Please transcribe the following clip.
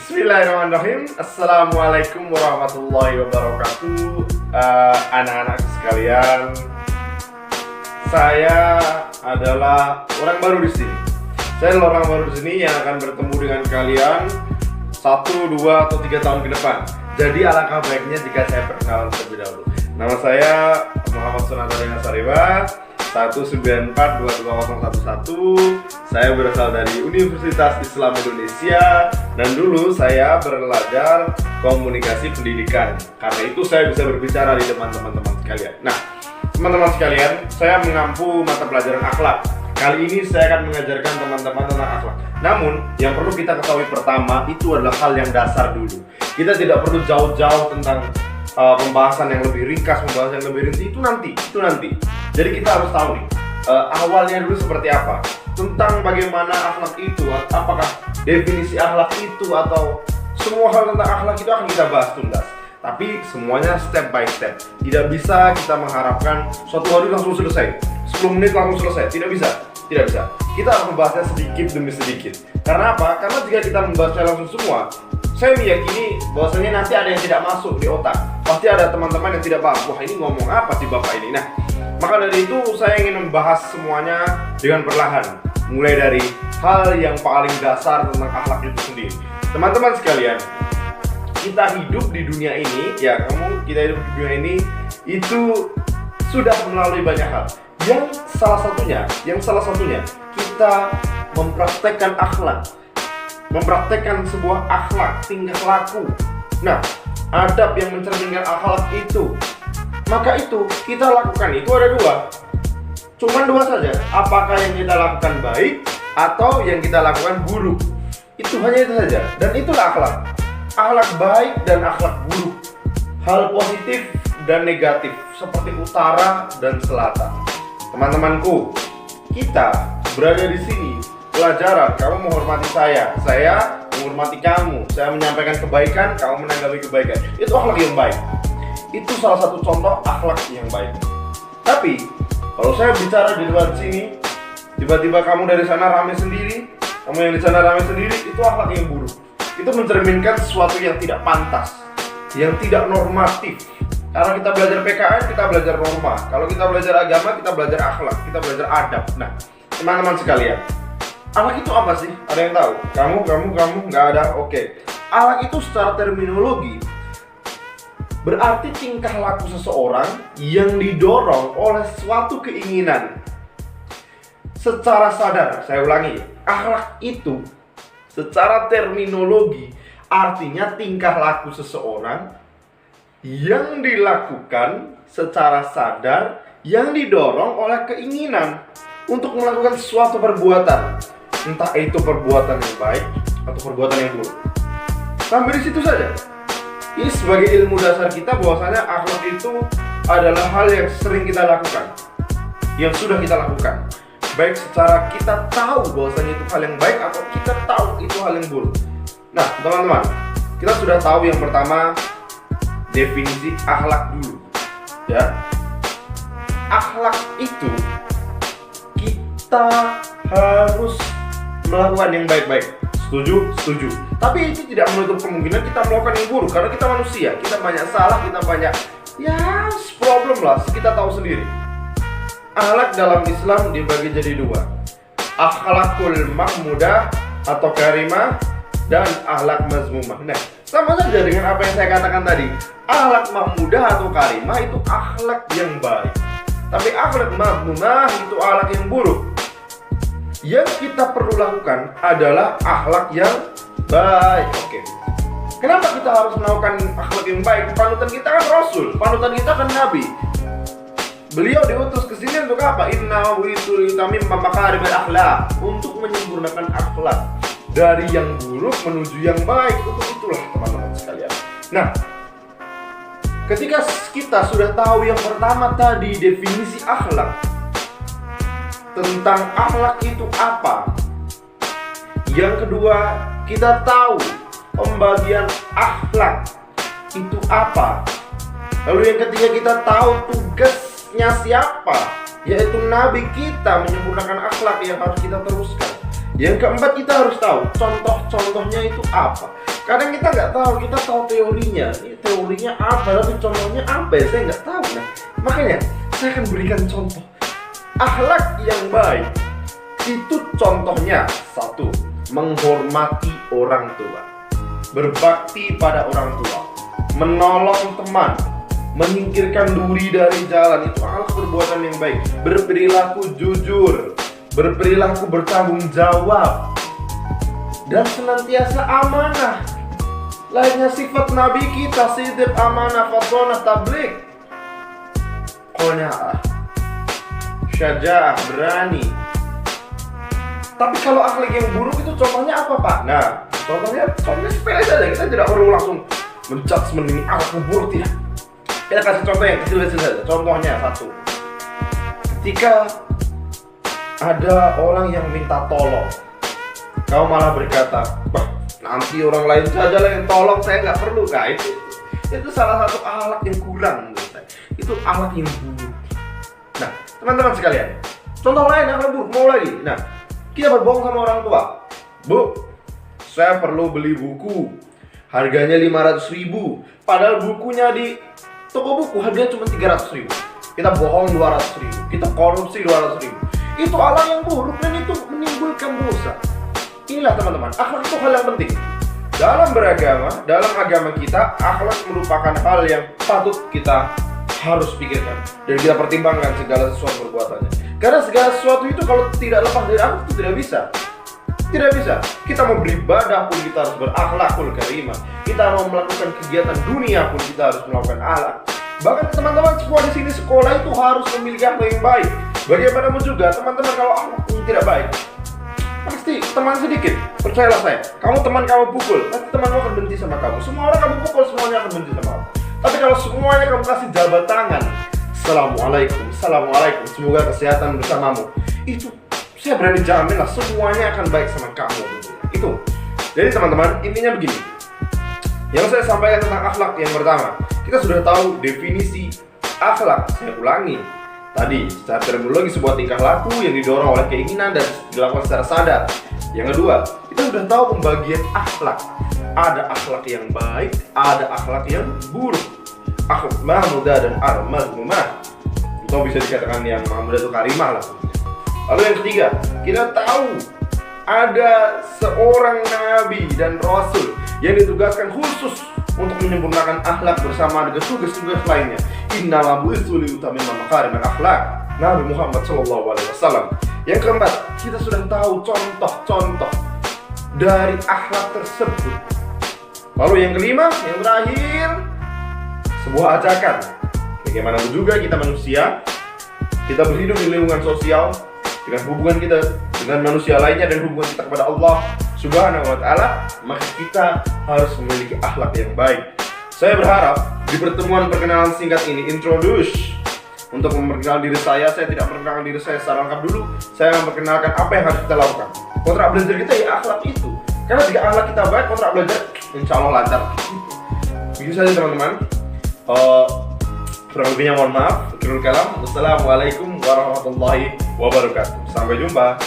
Bismillahirrahmanirrahim. Assalamualaikum warahmatullahi wabarakatuh. Anak-anak sekalian, saya adalah orang baru di sini. Saya adalah orang baru di sini yang akan bertemu dengan kalian 1, 2, atau 3 tahun ke depan. Jadi alangkah baiknya jika saya perkenalan terlebih dahulu. Nama saya Muhammad Sunatadina Sariba 1942211. Saya berasal dari Universitas Islam Indonesia dan dulu saya belajar komunikasi pendidikan. Karena itu saya bisa berbicara di depan teman-teman sekalian. Nah, teman-teman sekalian, saya mengampu mata pelajaran akhlak. Kali ini saya akan mengajarkan teman-teman tentang akhlak. Namun, yang perlu kita ketahui pertama itu adalah hal yang dasar dulu. Kita tidak perlu jauh-jauh tentang pembahasan yang lebih ringkas, pembahasan yang lebih rinci itu nanti. Jadi kita harus tahu nih awalnya dulu seperti apa, tentang bagaimana akhlak itu, apakah definisi akhlak itu atau semua hal tentang akhlak itu akan kita bahas tuntas. Tapi semuanya step by step. Tidak bisa kita mengharapkan suatu hari langsung selesai, 10 menit langsung selesai. Tidak bisa. Kita harus membahasnya sedikit demi sedikit. Karena apa? Karena jika kita membahasnya langsung semua, saya meyakini bahwasanya nanti ada yang tidak masuk di otak. Pasti ada teman-teman yang tidak paham. Wah, ini ngomong apa sih bapak ini? Nah, maka dari itu saya ingin membahas semuanya dengan perlahan. Mulai dari hal yang paling dasar tentang akhlak itu sendiri. Teman-teman sekalian, kita hidup di dunia ini, kita hidup di dunia ini itu sudah melalui banyak hal. Yang salah satunya kita mempraktekkan akhlak. Mempraktekkan sebuah akhlak, tingkah laku. Nah, adab yang mencerminkan akhlak itu, maka itu kita lakukan itu ada dua. Cuman dua saja. Apakah yang kita lakukan baik atau yang kita lakukan buruk. Itu hanya itu saja. Dan itulah akhlak. Akhlak baik dan akhlak buruk. Hal positif dan negatif seperti utara dan selatan. Teman-temanku, kita berada di sini pelajaran, kamu menghormati saya menghormati kamu, saya menyampaikan kebaikan, kamu menanggapi kebaikan. Itu akhlak yang baik. Itu salah satu contoh akhlak yang baik. Tapi kalau saya bicara di luar sini, tiba-tiba kamu dari sana rame sendiri, kamu yang di sana rame sendiri, itu akhlak yang buruk. Itu mencerminkan sesuatu yang tidak pantas, yang tidak normatif. Karena kita belajar PKN, kita belajar norma. Kalau kita belajar agama, kita belajar akhlak, kita belajar adab. Nah, teman-teman sekalian, akhlak itu apa sih? Ada yang tahu? Kamu nggak ada? Oke. Akhlak itu secara terminologi berarti tingkah laku seseorang yang didorong oleh suatu keinginan secara sadar. Saya ulangi, akhlak itu secara terminologi artinya tingkah laku seseorang yang dilakukan secara sadar, yang didorong oleh keinginan untuk melakukan suatu perbuatan, entah itu perbuatan yang baik atau perbuatan yang buruk. Sampai di situ saja. Ini sebagai ilmu dasar kita bahwasanya akhlak itu adalah hal yang sering kita lakukan, yang sudah kita lakukan, baik secara kita tahu bahwasanya itu hal yang baik atau kita tahu itu hal yang buruk. Nah, teman-teman, kita sudah tahu yang pertama definisi akhlak dulu, ya. Akhlak itu kita harus melakukan yang baik-baik. Setuju. Tapi itu tidak menutup kemungkinan kita melakukan yang buruk, karena kita manusia, kita banyak salah, kita banyak problem lah, kita tahu sendiri. Akhlak dalam Islam dibagi jadi dua, akhlakul mahmudah atau karimah dan akhlak mazmumah. Nah, sama saja dengan apa yang saya katakan tadi. Akhlak mahmudah atau karimah itu akhlak yang baik, tapi akhlak mazmumah itu akhlak yang buruk. Yang kita perlu lakukan adalah akhlak yang baik. Oke. Kenapa kita harus melakukan akhlak yang baik? Panutan kita kan Rasul, panutan kita kan Nabi. Beliau diutus ke sini untuk apa? Inna witu litamim makarimil akhlak, untuk menyempurnakan akhlak dari yang buruk menuju yang baik. Itulah teman-teman sekalian. Nah, ketika kita sudah tahu yang pertama tadi definisi akhlak, tentang akhlak itu apa. Yang kedua, kita tahu pembagian akhlak itu apa. Lalu yang ketiga, kita tahu tugasnya siapa, yaitu Nabi kita menyempurnakan akhlak yang harus kita teruskan. Yang keempat, kita harus tahu contoh-contohnya itu apa. Kadang kita nggak tahu, kita tahu teorinya. Ini teorinya apa, tapi contohnya apa ya? Saya nggak tahu. Nah, makanya saya akan berikan contoh. Akhlak yang baik itu contohnya satu, menghormati orang tua, berbakti pada orang tua, menolong teman, menyingkirkan duri dari jalan. Itu akhlak perbuatan yang baik. Berperilaku jujur, berperilaku bertanggung jawab, dan senantiasa amanah. Lainnya sifat Nabi kita, sidq, amanah, fatonah, tabligh, qanaah, syaja'ah, berani. Tapi kalau akhlak yang buruk itu contohnya apa, Pak? Nah, contohnya sepele saja. Kita tidak perlu langsung menjudgment ini akhlak yang buruk, tidak. Kita kasih contoh yang kecil-kecil saja. Contohnya satu, ketika ada orang yang minta tolong, kau malah berkata, bah, nanti orang lain saja lah yang tolong, saya nggak perlu. Nah, itu salah satu akhlak yang kurang menurut saya. Itu akhlak yang buruk. Nah, teman-teman sekalian, contoh lain akhlak buruk, mau lagi. Nah, kita berbohong sama orang tua. Bu, saya perlu beli buku, harganya 500.000, padahal bukunya di toko buku harganya cuma 300.000. Kita bohong 200.000, kita korupsi 200.000. Itu akhlak yang buruk dan itu menimbulkan dosa. Inilah teman-teman, akhlak itu hal yang penting. Dalam beragama, dalam agama kita, akhlak merupakan hal yang patut kita harus pikirkan dan kita pertimbangkan segala sesuatu perbuatannya. Karena segala sesuatu itu kalau tidak lepas dari akhlak itu tidak bisa. Tidak bisa. Kita mau beribadah pun kita harus berakhlakul karimah. Kita mau melakukan kegiatan dunia pun kita harus melakukan akhlak. Bahkan teman-teman semua di sini sekolah itu harus memiliki akhlak yang baik. Bagaimanapun juga teman-teman kalau akhlak tidak baik, pasti teman sedikit, percayalah saya. Teman kamu pukul, pasti temanmu akan benci sama kamu. Semua orang kamu pukul, semuanya akan benci sama kamu. Tapi kalau semuanya kamu kasih jabat tangan, Assalamualaikum, Assalamualaikum, semoga kesehatan bersamamu, itu saya berani jamin lah semuanya akan baik sama kamu. Itu. Jadi teman-teman, intinya begini. Yang saya sampaikan tentang akhlak yang pertama, kita sudah tahu definisi akhlak. Saya ulangi. Tadi, secara terminologi sebuah tingkah laku yang didorong oleh keinginan dan dilakukan secara sadar. Yang kedua, kita sudah tahu pembagian akhlak. Ada akhlak yang baik, ada akhlak yang buruk. Akhlak mahmudah dan ar-mazmumah. Atau bisa dikatakan yang mahmudah itu karimah lah. Lalu yang ketiga, kita tahu ada seorang nabi dan rasul yang ditugaskan khusus untuk menyempurnakan akhlak bersama dengan tugas-tugas lainnya. Innamal bu'itsu liutammima makarimal akhlak. Nabi Muhammad SAW. Yang keempat, kita sudah tahu contoh-contoh dari akhlak tersebut. Lalu yang kelima, yang terakhir, sebuah ajakan. Bagaimanapun juga kita manusia, kita berhidup di lingkungan sosial dengan hubungan kita dengan manusia lainnya dan hubungan kita kepada Allah Subhanahu wa ta'ala, maka kita harus memiliki akhlak yang baik. Saya berharap di pertemuan perkenalan singkat ini, introduce, untuk memperkenalkan diri saya tidak memperkenalkan diri saya secara lengkap dulu. Saya akan memperkenalkan apa yang harus kita lakukan. Kontrak belajar kita ya akhlak itu. Karena jika akhlak kita baik, kontrak belajar insya Allah lancar. Begitu saja teman-teman. Kurang lebihnya mohon maaf. Akhirul kalam. Wassalamualaikum warahmatullahi wabarakatuh. Sampai jumpa.